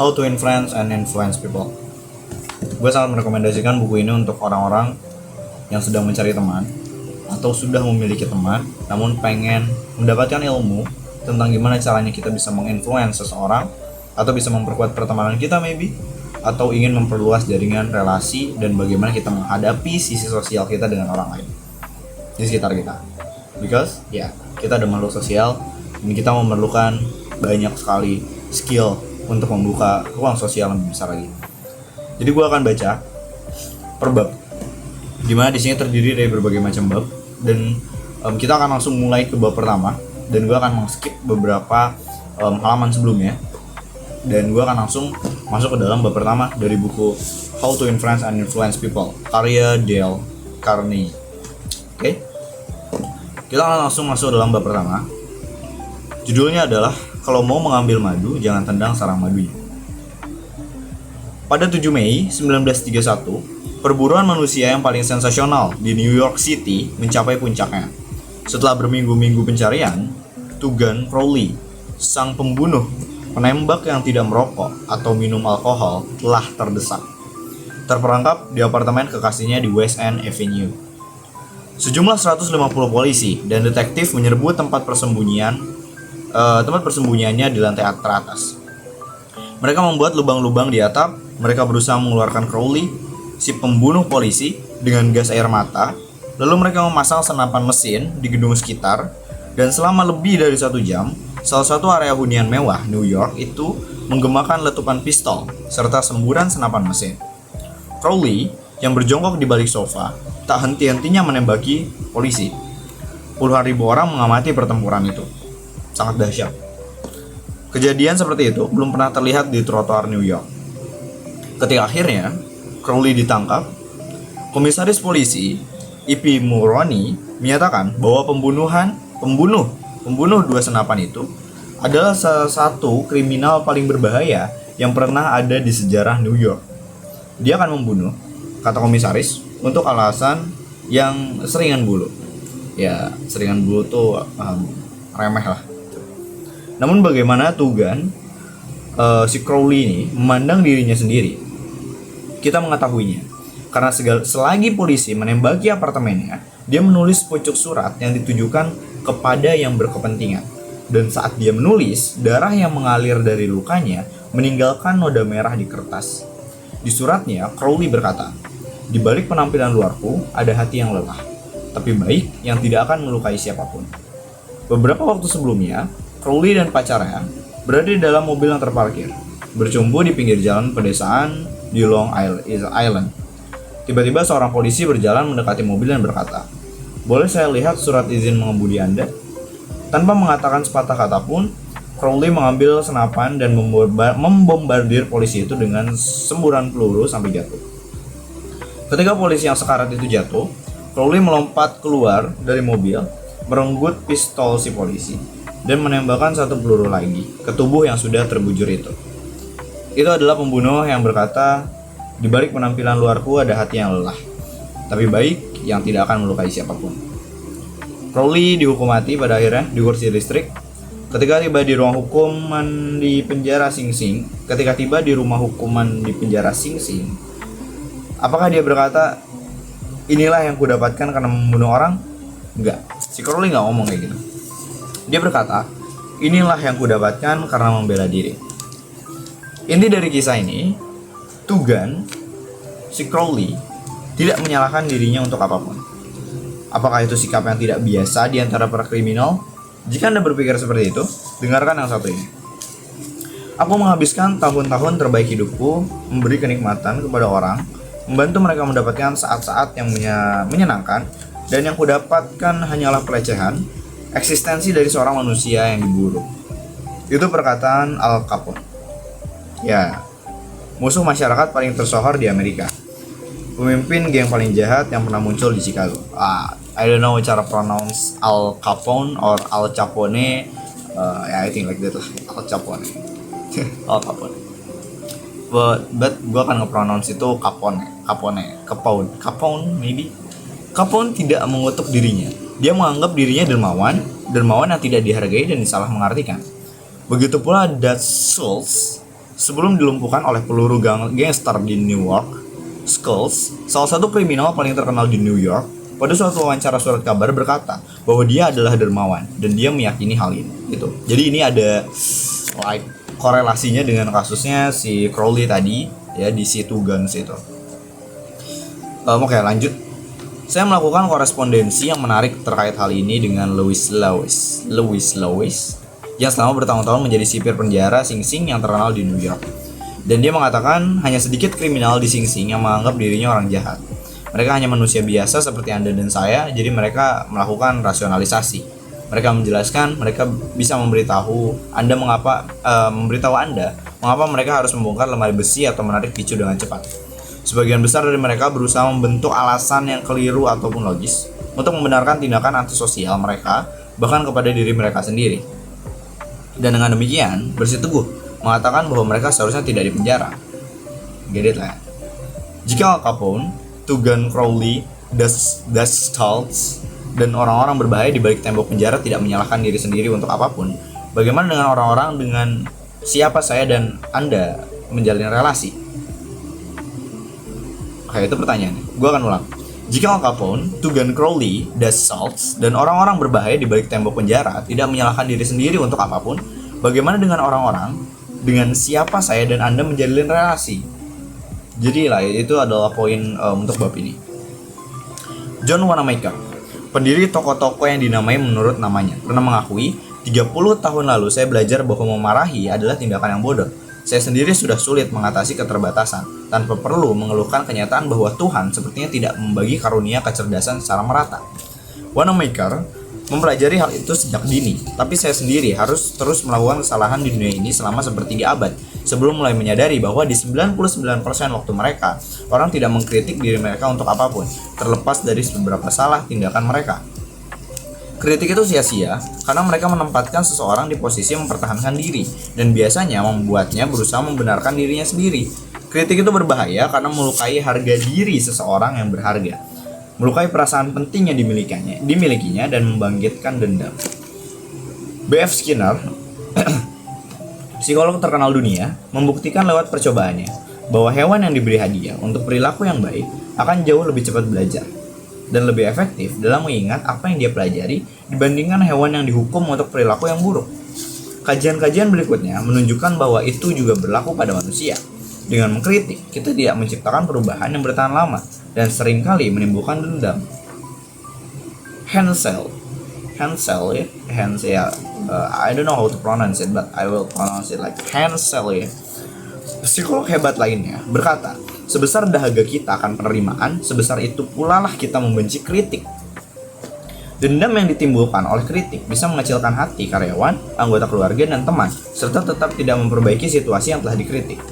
How to Influence and Influence People. Gue sangat merekomendasikan buku ini untuk orang-orang yang sedang mencari teman atau sudah memiliki teman namun pengen mendapatkan ilmu tentang gimana caranya kita bisa menginfluence seseorang atau bisa memperkuat pertemanan kita maybe, atau ingin memperluas jaringan relasi dan bagaimana kita menghadapi sisi sosial kita dengan orang lain di sekitar kita. Because kita ada makhluk sosial dan kita memerlukan banyak sekali skill untuk membuka ruang sosial lebih besar lagi. Jadi gue akan baca per bab, dimana di sini terdiri dari berbagai macam bab, dan kita akan langsung mulai ke bab pertama, dan gue akan skip beberapa halaman sebelumnya, dan gue akan langsung masuk ke dalam bab pertama dari buku How to Influence and Influence People karya Dale Carnegie. Oke? Kita akan langsung masuk dalam bab pertama. Judulnya adalah Kalau mau mengambil madu, jangan tendang sarang madunya. Pada 7 Mei 1931, perburuan manusia yang paling sensasional di New York City mencapai puncaknya. Setelah berminggu-minggu pencarian, Tugan Crowley, sang pembunuh penembak yang tidak merokok atau minum alkohol, telah terdesak. Terperangkap di apartemen kekasihnya di West End Avenue. Sejumlah 150 polisi dan detektif menyerbu tempat persembunyiannya di lantai teratas. Mereka membuat lubang-lubang di atap. Mereka berusaha mengeluarkan Crowley, si pembunuh polisi, dengan gas air mata. Lalu mereka memasang senapan mesin di gedung sekitar. Dan selama lebih dari 1 jam, salah satu area hunian mewah New York itu menggemakan letupan pistol serta semburan senapan mesin. Crowley yang berjongkok di balik sofa tak henti-hentinya menembaki polisi. Puluhan ribu orang mengamati pertempuran itu. Sangat dahsyat. Kejadian seperti itu belum pernah terlihat di trotoar New York. Ketika akhirnya Crowley ditangkap, komisaris polisi E.P. Mulroney menyatakan bahwa pembunuh 2 senapan itu adalah salah satu kriminal paling berbahaya yang pernah ada di sejarah New York. Dia akan membunuh, kata komisaris, untuk alasan yang seringan bulu. Ya, seringan bulu tuh remeh lah. Namun bagaimana Tugan si Crowley ini memandang dirinya sendiri, kita mengetahuinya. Karena selagi polisi menembaki apartemennya, dia menulis pucuk surat yang ditujukan kepada yang berkepentingan. Dan saat dia menulis, darah yang mengalir dari lukanya meninggalkan noda merah di kertas. Di suratnya, Crowley berkata, "Di balik penampilan luarku ada hati yang lelah, tapi baik yang tidak akan melukai siapapun." Beberapa waktu sebelumnya, Crowley dan pacarnya berada di dalam mobil yang terparkir, bercumbu di pinggir jalan pedesaan di Long Island. Tiba-tiba seorang polisi berjalan mendekati mobil dan berkata, "Boleh saya lihat surat izin mengemudi Anda?" Tanpa mengatakan sepatah kata pun, Crowley mengambil senapan dan membombardir polisi itu dengan semburan peluru sampai jatuh. Ketika polisi yang sekarat itu jatuh, Crowley melompat keluar dari mobil, merenggut pistol si polisi, dan menembakkan 1 peluru lagi ke tubuh yang sudah terbujur itu. Itu adalah pembunuh yang berkata, "Di balik penampilan luarku ada hati yang lelah, tapi baik yang tidak akan melukai siapapun." Crowley dihukum mati pada akhirnya di kursi listrik. Ketika tiba di rumah hukuman di penjara Sing Sing, apakah dia berkata, "Inilah yang kudapatkan karena membunuh orang"? Enggak, si Crowley nggak ngomong kayak gitu. Dia berkata, "Inilah yang kudapatkan karena membela diri." Inti dari kisah ini, Tugan, si Crowley, tidak menyalahkan dirinya untuk apapun. Apakah itu sikap yang tidak biasa di antara para kriminal? Jika Anda berpikir seperti itu, dengarkan yang satu ini. "Aku menghabiskan tahun-tahun terbaik hidupku memberi kenikmatan kepada orang, membantu mereka mendapatkan saat-saat yang menyenangkan, dan yang kudapatkan hanyalah pelecehan, eksistensi dari seorang manusia yang diburu." Itu perkataan Al Capone. Ya, musuh masyarakat paling tersohor di Amerika. Pemimpin geng paling jahat yang pernah muncul di Chicago. I don't know cara pronounce Al Capone or Al Capone. I think like that lah. Al Capone. Al Capone. But gue akan nge-pronounce itu Capone, maybe. Capone tidak mengutuk dirinya. Dia menganggap dirinya dermawan yang tidak dihargai dan disalah mengartikan. Begitu pula Dutch Schultz, sebelum dilumpuhkan oleh peluru gangster di Newark. Skulls, salah satu kriminal paling terkenal di New York, pada suatu wawancara surat kabar berkata bahwa dia adalah dermawan dan dia meyakini hal ini. Gitu. Jadi ini ada korelasinya dengan kasusnya si Crowley tadi ya di si Two Guns itu. Oke, lanjut. Saya melakukan korespondensi yang menarik terkait hal ini dengan Louis yang selama bertahun-tahun menjadi sipir penjara Sing Sing yang terkenal di New York. Dan dia mengatakan hanya sedikit kriminal di Sing Sing yang menganggap dirinya orang jahat. Mereka hanya manusia biasa seperti Anda dan saya, jadi mereka melakukan rasionalisasi. Mereka menjelaskan, mereka bisa memberitahu Anda mengapa mereka harus membongkar lemari besi atau menarik picu dengan cepat. Sebagian besar dari mereka berusaha membentuk alasan yang keliru ataupun logis untuk membenarkan tindakan antisosial mereka, bahkan kepada diri mereka sendiri. Dan dengan demikian, bersiteguh mengatakan bahwa mereka seharusnya tidak dipenjara. Get it lah. Jika Al Capone, Two Gun Crowley, Dust Stults, dan orang-orang berbahaya di balik tembok penjara tidak menyalahkan diri sendiri untuk apapun, bagaimana dengan orang-orang dengan siapa saya dan Anda menjalin relasi? Oke, itu pertanyaannya. Gue akan ulang. Jika Al Capone, Two Gun Crowley, Dust Stults, dan orang-orang berbahaya di balik tembok penjara tidak menyalahkan diri sendiri untuk apapun, bagaimana dengan orang-orang dengan siapa saya dan Anda menjalin relasi? Jadi lah, itu adalah poin untuk bab ini. John Wanamaker, pendiri toko-toko yang dinamai menurut namanya, pernah mengakui, 30 tahun lalu saya belajar bahwa memarahi adalah tindakan yang bodoh. Saya sendiri sudah sulit mengatasi keterbatasan, tanpa perlu mengeluhkan kenyataan bahwa Tuhan sepertinya tidak membagi karunia kecerdasan secara merata. Wanamaker mempelajari hal itu sejak dini, tapi saya sendiri harus terus melakukan kesalahan di dunia ini selama sepertiga abad, sebelum mulai menyadari bahwa di 99% waktu mereka, orang tidak mengkritik diri mereka untuk apapun, terlepas dari beberapa salah tindakan mereka. Kritik itu sia-sia, karena mereka menempatkan seseorang di posisi mempertahankan diri, dan biasanya membuatnya berusaha membenarkan dirinya sendiri. Kritik itu berbahaya karena melukai harga diri seseorang yang berharga, melukai perasaan penting yang dimilikinya dan membangkitkan dendam. B.F. Skinner, psikolog terkenal dunia, membuktikan lewat percobaannya bahwa hewan yang diberi hadiah untuk perilaku yang baik akan jauh lebih cepat belajar dan lebih efektif dalam mengingat apa yang dia pelajari dibandingkan hewan yang dihukum untuk perilaku yang buruk. Kajian-kajian berikutnya menunjukkan bahwa itu juga berlaku pada manusia. Dengan mengkritik, kita tidak menciptakan perubahan yang bertahan lama dan seringkali menimbulkan dendam. Hansel, I don't know how to pronounce it, but I will pronounce it like Hansel ya. Psikolog hebat lainnya berkata, sebesar dahaga kita akan penerimaan, sebesar itu pula lah kita membenci kritik. Dendam yang ditimbulkan oleh kritik bisa mengecilkan hati karyawan, anggota keluarga, dan teman, serta tetap tidak memperbaiki situasi yang telah dikritik.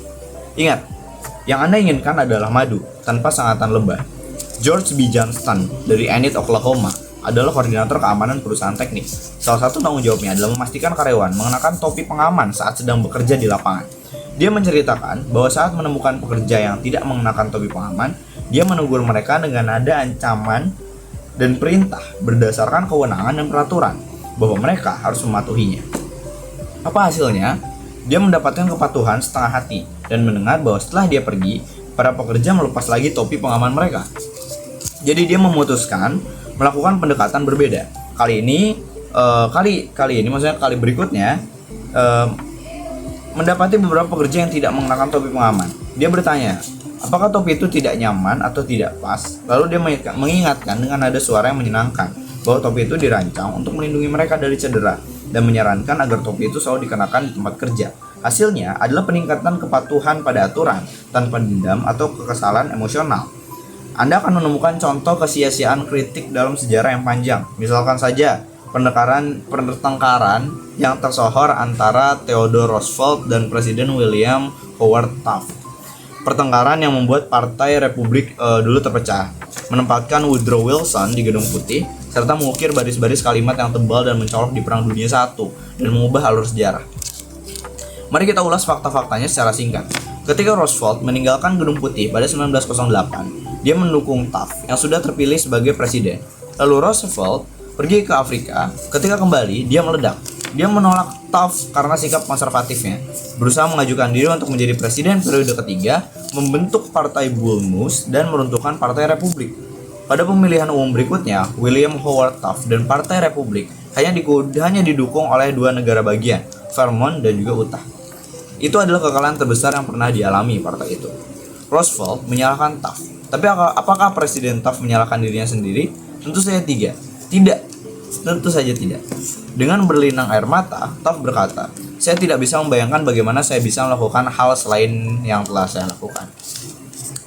Ingat, yang Anda inginkan adalah madu tanpa sengatan lebah. George B. Johnston dari Enid, Oklahoma, adalah koordinator keamanan perusahaan teknik. Salah satu tanggung jawabnya adalah memastikan karyawan mengenakan topi pengaman saat sedang bekerja di lapangan. Dia menceritakan bahwa saat menemukan pekerja yang tidak mengenakan topi pengaman, dia menegur mereka dengan nada ancaman dan perintah berdasarkan kewenangan dan peraturan bahwa mereka harus mematuhinya. Apa hasilnya? Dia mendapatkan kepatuhan setengah hati dan mendengar bahwa setelah dia pergi, para pekerja melepas lagi topi pengaman mereka. Jadi dia memutuskan melakukan pendekatan berbeda. Kali berikutnya mendapati beberapa pekerja yang tidak mengenakan topi pengaman. Dia bertanya, apakah topi itu tidak nyaman atau tidak pas? Lalu dia mengingatkan dengan nada suara yang menyenangkan bahwa topi itu dirancang untuk melindungi mereka dari cedera dan menyarankan agar topi itu selalu dikenakan di tempat kerja. Hasilnya adalah peningkatan kepatuhan pada aturan tanpa dendam atau kekesalan emosional. Anda akan menemukan contoh kesia-siaan kritik dalam sejarah yang panjang. Misalkan saja pertengkaran yang tersohor antara Theodore Roosevelt dan Presiden William Howard Taft. Pertengkaran yang membuat Partai Republik dulu terpecah, menempatkan Woodrow Wilson di Gedung Putih, serta mengukir baris-baris kalimat yang tebal dan mencolok di Perang Dunia I dan mengubah alur sejarah. Mari kita ulas fakta-faktanya secara singkat. Ketika Roosevelt meninggalkan Gedung Putih pada 1908, dia mendukung Taft yang sudah terpilih sebagai presiden. Lalu Roosevelt pergi ke Afrika. Ketika kembali, dia meledak. Dia menolak Taft karena sikap konservatifnya, berusaha mengajukan diri untuk menjadi presiden periode ketiga, membentuk Partai Bull Moose, dan meruntuhkan Partai Republik. Pada pemilihan umum berikutnya, William Howard Taft dan Partai Republik hanya didukung oleh dua negara bagian, Vermont dan juga Utah. Itu adalah kekalahan terbesar yang pernah dialami partai itu. Roosevelt menyalahkan Taft. Tapi apakah Presiden Taft menyalahkan dirinya sendiri? Tentu saja tidak. Tentu saja tidak. Dengan berlinang air mata, Taft berkata, "Saya tidak bisa membayangkan bagaimana saya bisa melakukan hal selain yang telah saya lakukan."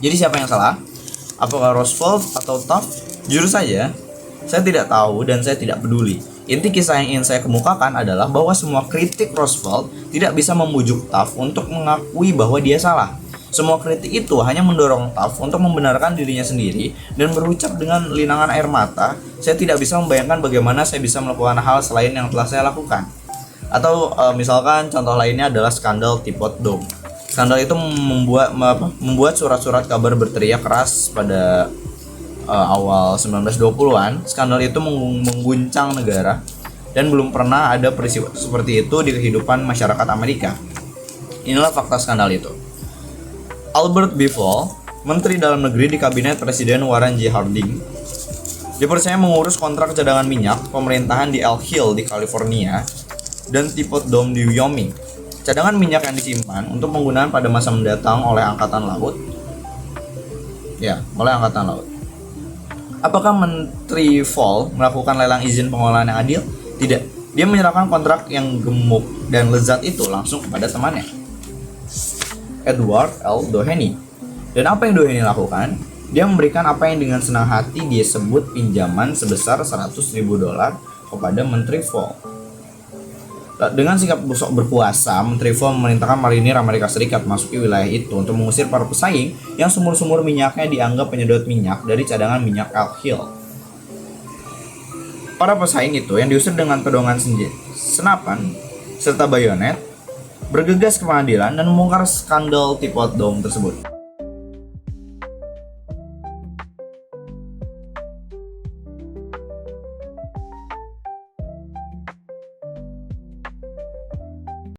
Jadi siapa yang salah? Apakah Roosevelt atau Taft? Jujur saja, saya tidak tahu dan saya tidak peduli. Inti kisah yang ingin saya kemukakan adalah bahwa semua kritik Roosevelt tidak bisa memujuk Taft untuk mengakui bahwa dia salah. Semua kritik itu hanya mendorong Taft untuk membenarkan dirinya sendiri dan berucap dengan linangan air mata, "Saya tidak bisa membayangkan bagaimana saya bisa melakukan hal selain yang telah saya lakukan." Atau misalkan contoh lainnya adalah skandal Teapot Dome. Skandal itu membuat surat-surat kabar berteriak keras pada awal 1920-an. Skandal itu mengguncang negara dan belum pernah ada peristiwa seperti itu di kehidupan masyarakat Amerika. Inilah fakta skandal itu. Albert B. Fall, Menteri Dalam Negeri di Kabinet Presiden Warren G. Harding, dipercaya mengurus kontrak cadangan minyak pemerintahan di Elk Hill di California dan Teapot Dome di Wyoming. Cadangan minyak yang disimpan untuk penggunaan pada masa mendatang oleh Angkatan Laut. Apakah Menteri Fall melakukan lelang izin pengolahan yang adil? Tidak. Dia menyerahkan kontrak yang gemuk dan lezat itu langsung kepada temannya, Edward L. Doheny. Dan apa yang Doheny lakukan? Dia memberikan apa yang dengan senang hati dia sebut pinjaman sebesar $100.000 kepada Menteri Fall. Dengan sikap berkuasa, Menteri Fall memerintahkan marinir Amerika Serikat masuki wilayah itu untuk mengusir para pesaing yang sumur-sumur minyaknya dianggap penyedot minyak dari cadangan minyak Elk Hill. Para pesaing itu yang diusir dengan pedongan senapan serta bayonet bergegas ke pengadilan dan membongkar skandal Teapot Dome tersebut.